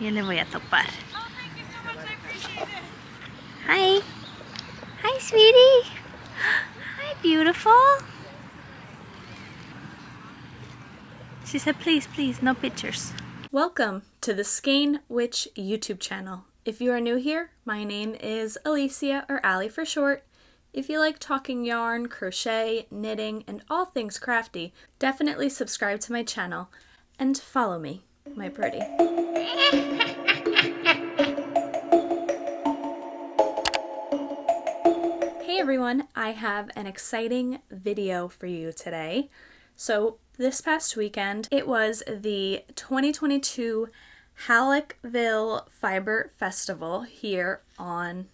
Yo le voy a topar. Hi. Hi, sweetie. Hi, beautiful. She said, please, please, no pictures. Welcome to the Skein Witch YouTube channel. If you are new here, my name is Alicia, or Allie for short. If you like talking yarn, crochet, knitting, and all things crafty, definitely subscribe to my channel and follow me, my pretty. Hey everyone, I have an exciting video for you today. So this past weekend, it was the 2022 Hallockville Fiber Festival here on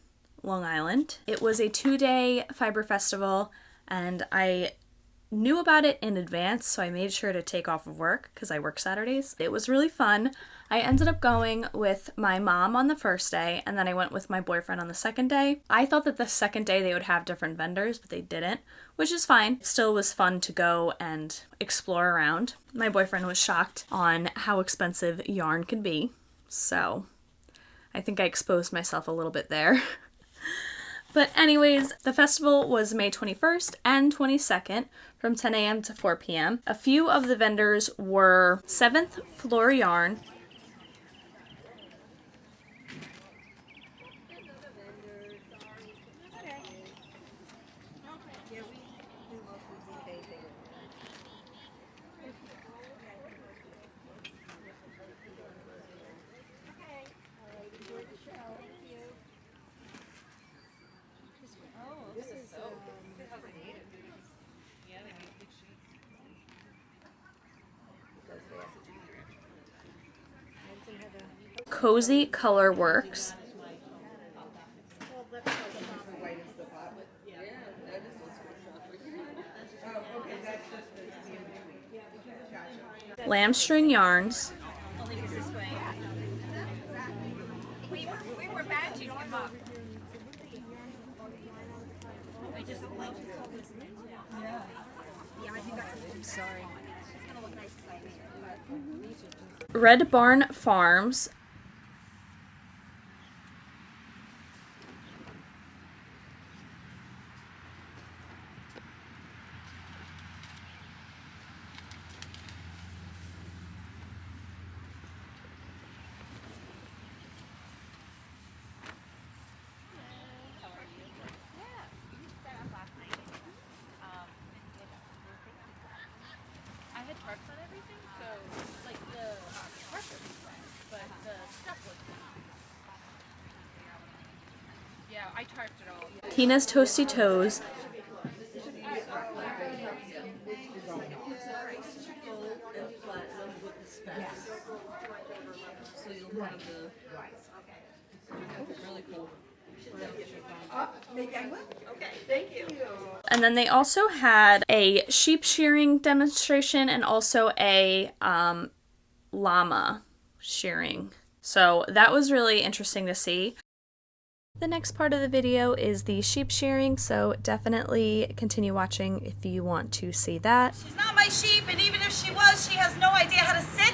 Long Island. It was a 2-day fiber festival and I knew about it in advance, so I made sure to take off of work because I work Saturdays. It was really fun. I ended up going with my mom on the first day, and then I went with my boyfriend on the second day. I thought that the second day they would have different vendors, but they didn't, which is fine. It still was fun to go and explore around. My boyfriend was shocked on how expensive yarn could be, so I think I exposed myself a little bit there. But anyways, the festival was May 21st and 22nd from 10 a.m. to 4 p.m. A few of the vendors were 7th Floor Yarn, Cozy Colorworks, Lambstring Yarns, We were batching them up. I'm sorry. Red Barn Farms, I had tarps on everything, so like the tarp was wet, but the stuff was not. Yeah, I tarped it all. Tina's Toasty Toes, and then they also had a sheep shearing demonstration and also a llama shearing. So that was really interesting to see. The next part of the video is the sheep shearing, so definitely continue watching if you want to see that. She's not my sheep, and even if she was, she has no idea how to sit.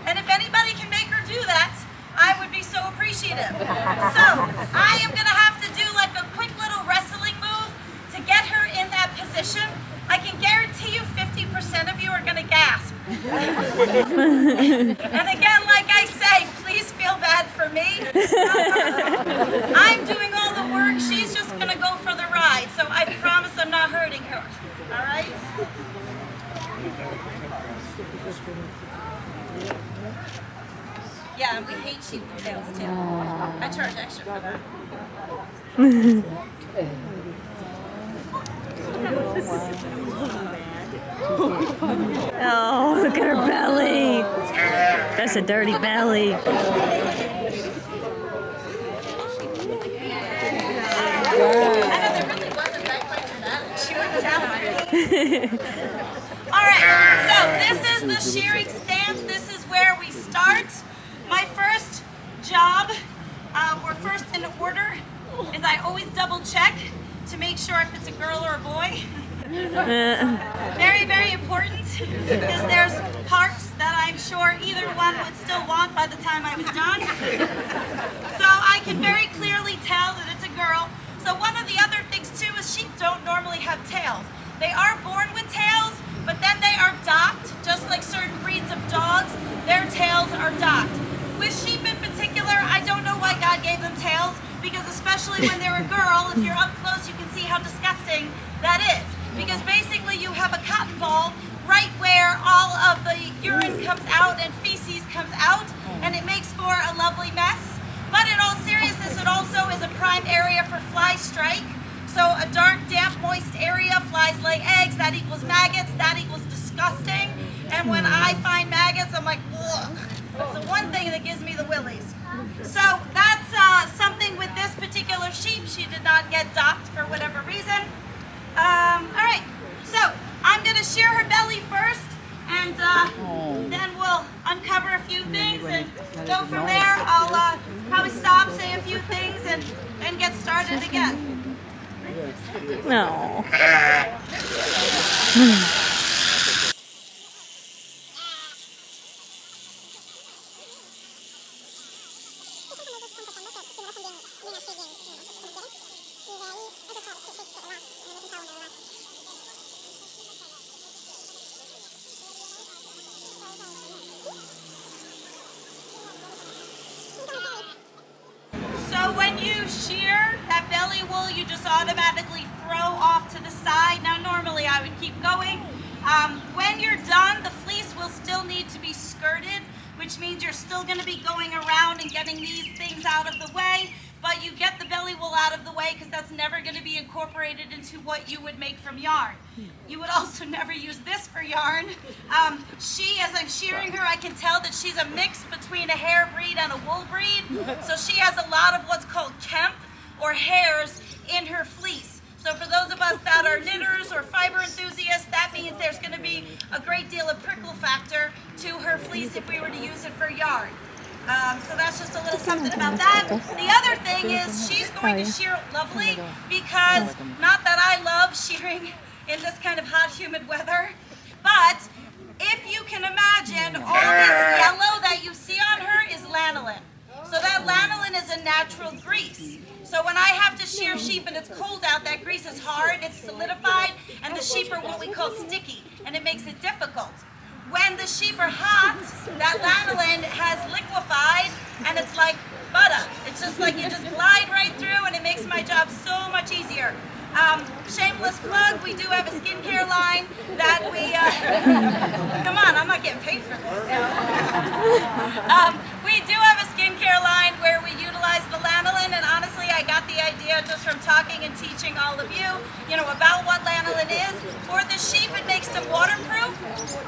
And if anybody can make her do that, I would be so appreciative. So I am gonna have to do like a quick little wrestling move to get her in that position. I can guarantee you 50% of you are gonna gasp. And again, like I say, please feel bad for me. I'm doing all the work, she's just gonna go for the ride. So I promise I'm not hurting her, all right? Yeah, we hate sheep tails too. I charge extra for that. Oh, look at her belly. That's a dirty belly. And if it really wasn't that quite dramatic, she wouldn't tell me. All right, so this is the shearing stance. This is where we start. My first job, or first in order, is I always double check to make sure if it's a girl or a boy. Very, very important, because there's parts that I I'm sure either one would still want by the time I was done. So I can very clearly tell that it's a girl. So one of the other things too is sheep don't normally have tails. They are born with tails, but then they are docked, just like certain breeds of dogs, their tails are docked. With sheep in particular, I don't know why God gave them tails, because especially when they're a girl, if you're up close, you can see how disgusting that is. Because basically you have a cotton ball right where all of the urine comes out and feces comes out, and it makes for a lovely mess. But in all seriousness, it also is a prime area for fly strike. So a dark, damp, moist area, flies lay eggs, that equals maggots, that equals disgusting. And when I find maggots, I'm like, ugh. It's the one thing that gives me the willies. So that's something with this particular sheep. She did not get docked for whatever reason. All right, so I'm gonna shear her belly first, and then we'll uncover a few things and go from there. I'll probably stop, say a few things, and then get started again. No. So when you shear that belly wool, you just automatically throw off to the side. Now normally I would keep going. When you're done, the fleece will still need to be skirted, which means you're still going to be going around and getting these things out of the way, but you get the belly wool out of the way because that's never going to be incorporated into what you would make from yarn. You would also never use this for yarn. She, as I'm shearing her, I can tell that she's a mix between a hair breed and a wool breed, so she has a lot of what's called kemp or hairs in her fleece. So for those of us that are knitters or fiber enthusiasts, that means there's going to be a great deal of prickle factor to her fleece if we were to use it for yarn. So that's just a little something about that. The other thing is she's going to shear lovely because, not that I love shearing in this kind of hot, humid weather, but if you can imagine, all this yellow that you see on her is lanolin. So that lanolin is a natural grease. So when I have to shear sheep and it's cold out, that grease is hard, it's solidified, and the sheep are what we call sticky, and it makes it difficult. When the sheep are hot, that lanolin has liquefied, and it's like butter. It's just like you just glide right through, and it makes my job so much easier. Shameless plug, we do have a skincare line that we, come on, I'm not getting paid for this. We do have a skincare line where we utilize the lanolin, and honestly, I got the idea just from talking and teaching all of you, about what lanolin is. For the sheep, it makes them waterproof.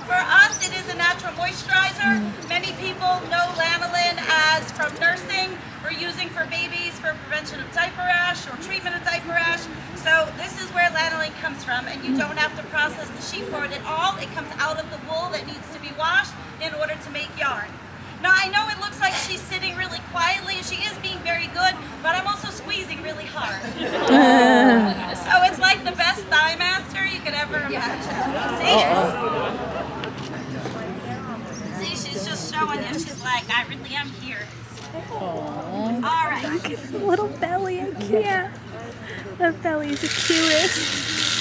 For us, it is a natural moisturizer. Many people know lanolin as from nursing or using for babies for prevention of diaper rash or treatment of diaper rash. So this is where lanolin comes from, and you don't have to process the sheep for it at all. It comes out of the wool that needs to be washed in order to make yarn. Now I know it looks like she's sitting really quietly, and she is being very good, but I'm also squeezing really hard. So it's like the best thigh master you could ever imagine. See, she's just showing you. She's like, I really am here. All right. Little belly, I can't. That belly's the cutest.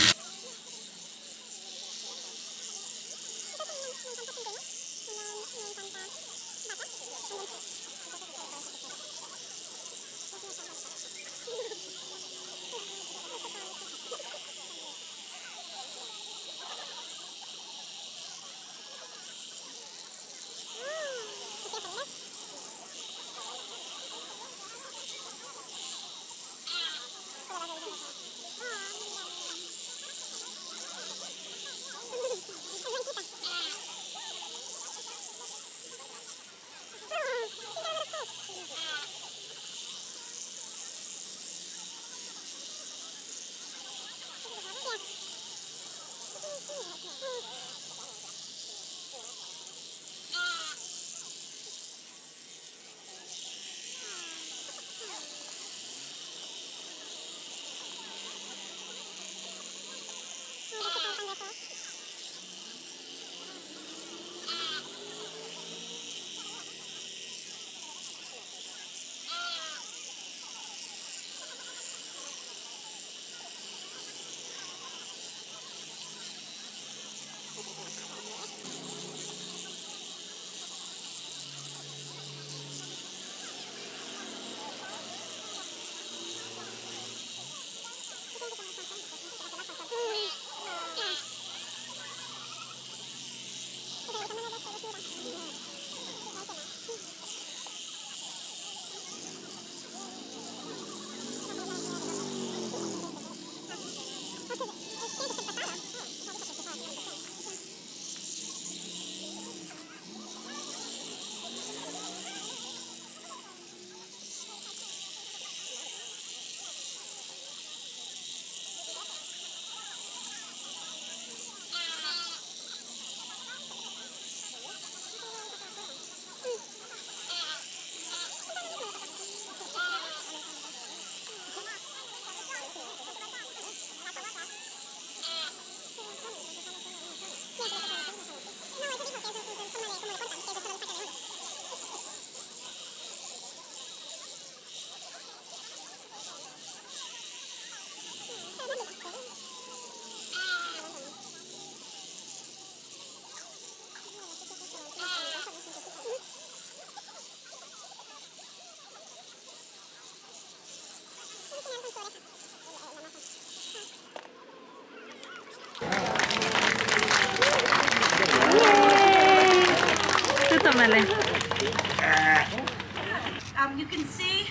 You can see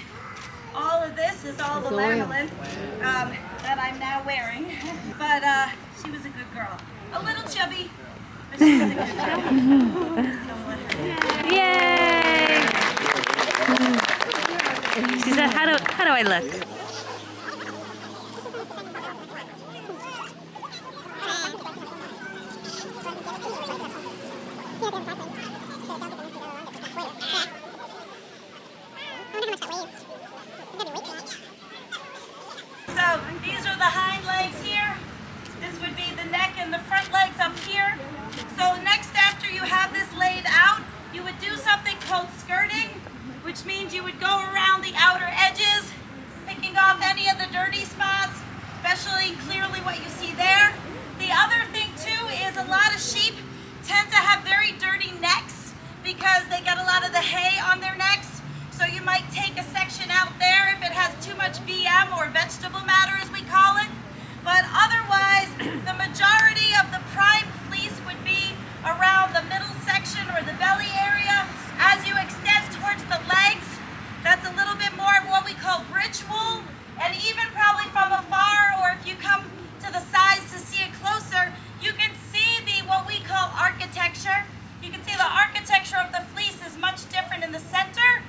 all of this is all the lanolin that I'm now wearing. But she was a good girl. A little chubby, but she was a good girl. Yay! She said, how do I look? So these are the hind legs here. This would be the neck and the front legs up here. So next, after you have this laid out, you would do something called skirting, which means you would go around the outer edges, picking off any of the dirty spots, especially clearly what you see there. The other thing too is a lot of sheep tend to have very dirty necks because they get a lot of the hay on their necks. So you might take a section out there if it has too much VM or vegetable matter as we call it. But otherwise, the majority of the prime fleece would be around the middle section or the belly area. As you extend towards the legs, that's a little bit more of what we call bridge wool. And even probably from afar, or if you come to the sides to see it closer, you can see what we call architecture. You can see the architecture of the fleece is much different in the center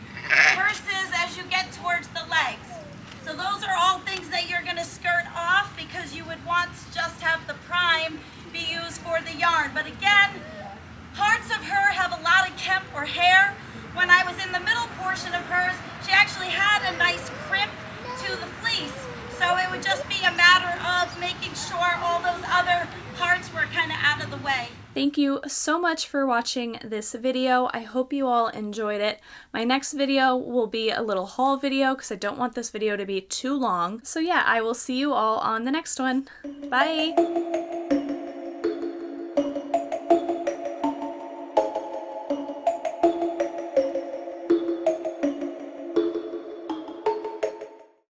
versus as you get towards the legs. So those are all things that you're going to skirt off because you would want to just have the prime be used for the yarn. But again, parts of her have a lot of kemp or hair. When I was in the middle portion of hers, she actually had a nice crimp to the fleece. So it would just be a matter of making sure all those other parts were kind of out of the way. Thank you so much for watching this video. I hope you all enjoyed it. My next video will be a little haul video because I don't want this video to be too long. So yeah, I will see you all on the next one. Bye!